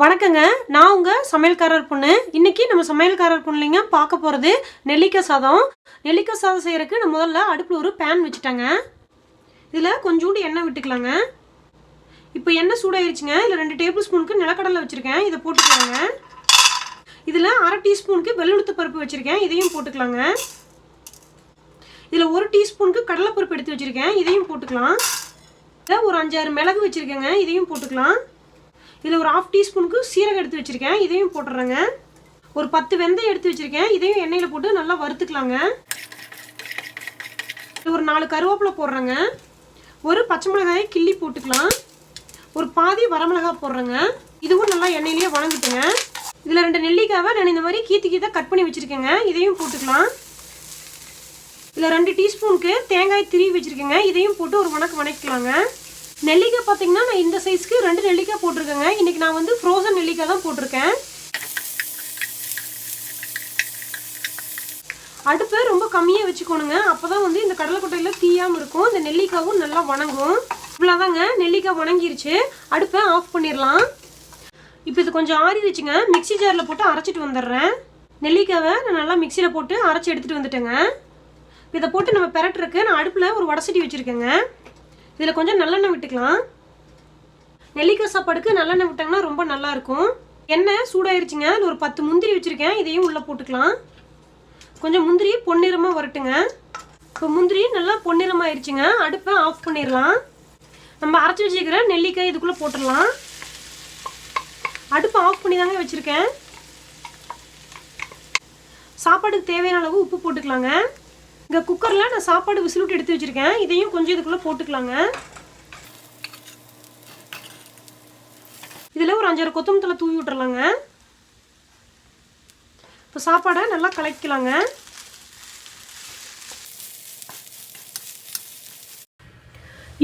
வணக்கங்க. நான் உங்க சமையல்காரர் பொண்ணு. இன்னைக்கு நம்ம சமையல்காரர் பொண்ணுலிங்க பார்க்க போகிறது நெல்லிக்காய் சாதம். நெல்லிக்காய் சாதம் செய்யறதுக்கு நான் முதல்ல அடுப்பில் ஒரு பேன் வச்சுட்டேங்க. இதில் கொஞ்சோண்டு எண்ணெய் விட்டுக்கலாங்க. இப்போ எண்ணெய் சூடாயிருச்சுங்க. இதில் 2 டேபிள் ஸ்பூனுக்கு நிலக்கடலை வச்சுருக்கேன், இதை போட்டுக்கலாங்க. இதில் 1/2 டீஸ்பூனுக்கு வெள்ளுளுத்து பருப்பு வச்சுருக்கேன், இதையும் போட்டுக்கலாங்க. இதில் 1 டீஸ்பூனுக்கு கடலைப்பருப்பு எடுத்து வச்சுருக்கேன், இதையும் போட்டுக்கலாம். இதில் ஒரு 5-6 மிளகு வச்சுருக்கேங்க, இதையும் போட்டுக்கலாம். இதில் ஒரு 1/2 டீஸ்பூனுக்கு சீரகம் எடுத்து வச்சுருக்கேன், இதையும் போட்டுறேங்க. ஒரு 10 வெந்தயம் எடுத்து வச்சுருக்கேன், இதையும் எண்ணெயில் போட்டு நல்லா வறுத்துக்கலாங்க. ஒரு 4 கருவேப்பிலை போடுறேங்க. ஒரு பச்சை மிளகாயை கிள்ளி போட்டுக்கலாம். ஒரு பாதி வரமிளகாய் போடுறேங்க. இதுவும் நல்லா எண்ணெயிலேயே வணங்கிட்டுங்க. இதில் 2 நெல்லிக்காவை நான் இந்த மாதிரி கீத்து கட் பண்ணி வச்சுருக்கேங்க, இதையும் போட்டுக்கலாம். இதில் 2 டீஸ்பூனுக்கு தேங்காய் திருவி வச்சுருக்கேங்க, இதையும் போட்டு ஒரு வணக்கலாங்க. நெல்லிக்காய் பார்த்தீங்கன்னா நான் இந்த சைஸ்க்கு 2 நெல்லிக்காய் போட்டிருக்கேங்க. இன்றைக்கி நான் வந்து ஃப்ரோசன் நெல்லிக்காய் தான் போட்டிருக்கேன். அடுப்பை ரொம்ப கம்மியாக வச்சுக்கணுங்க. அப்போ தான் வந்து இந்த கடலைக்கொட்டையில் தீயாமல் இருக்கும், இந்த நெல்லிக்காவும் நல்லா வணங்கும். இவ்வளோதாங்க, நெல்லிக்காய் வணங்கிருச்சு. அடுப்பை ஆஃப் பண்ணிடலாம். இப்போ இது கொஞ்சம் ஆறிடுச்சுங்க. மிக்சி ஜாரில் போட்டு அரைச்சிட்டு வந்துடுறேன். நெல்லிக்காவை நான் நல்லா மிக்சியில் போட்டு அரைச்சி எடுத்துகிட்டு வந்துட்டேங்க. இதை போட்டு நம்ம பெரட்டுறதுக்கு நான் அடுப்பில் ஒரு வடசட்டி வச்சுருக்கேங்க. இதில் கொஞ்சம் நல்லெண்ணெய் விட்டுக்கலாம். நெல்லிக்காய் சாப்பாடுக்கு நல்லெண்ணெய் விட்டாங்கன்னா ரொம்ப நல்லாயிருக்கும். எண்ணெய் சூடாயிருச்சுங்க. அதில் ஒரு 10 முந்திரி வச்சுருக்கேன், இதையும் உள்ளே போட்டுக்கலாம். கொஞ்சம் முந்திரி பொன்னிறமாக வரட்டுங்க. இப்போ முந்திரி நல்லா பொன்னிறமாக ஆயிடுச்சுங்க. அடுப்பை ஆஃப் பண்ணிடலாம். நம்ம அரைச்சி வச்சுக்கிற நெல்லிக்காய் இதுக்குள்ளே போட்டுடலாம். அடுப்பை ஆஃப் பண்ணி தாங்க வச்சுருக்கேன். சாப்பாடுக்கு தேவையான அளவு உப்பு போட்டுக்கலாங்க. இங்கே குக்கரில் நான் சாப்பாடு விசில் விட்டு எடுத்து வச்சுருக்கேன், இதையும் கொஞ்சம் இதுக்குள்ளே போட்டுக்கலாங்க. இதில் ஒரு 5-6 கொத்தமல்லி தழை தூவி விட்டுறலாங்க. இப்போ சாப்பாடை நல்லா கலக்கலாங்க.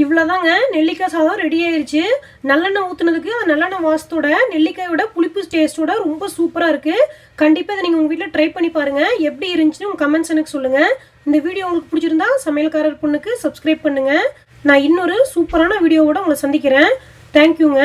இவ்வளோதாங்க, நெல்லிக்காய் சாதம் ரெடி ஆயிடுச்சு. நல்லெண்ணெய் ஊற்றுனதுக்கு அந்த நல்லெண்ணெய் வாசத்தோட நெல்லிக்காயோட புளிப்பு டேஸ்ட்டோட ரொம்ப சூப்பராக இருக்குது. கண்டிப்பாக இதை நீங்கள் உங்கள் வீட்டில் ட்ரை பண்ணி பாருங்கள். எப்படி இருந்துச்சுன்னு உங்கள் கமெண்ட்ஸ் எனக்கு சொல்லுங்கள். இந்த வீடியோ உங்களுக்கு பிடிச்சிருந்தா சமையல்காரர் பொண்ணுக்கு சப்ஸ்கிரைப் பண்ணுங்கள். நான் இன்னொரு சூப்பரான வீடியோவோட உங்களை சந்திக்கிறேன். தேங்க்யூங்க.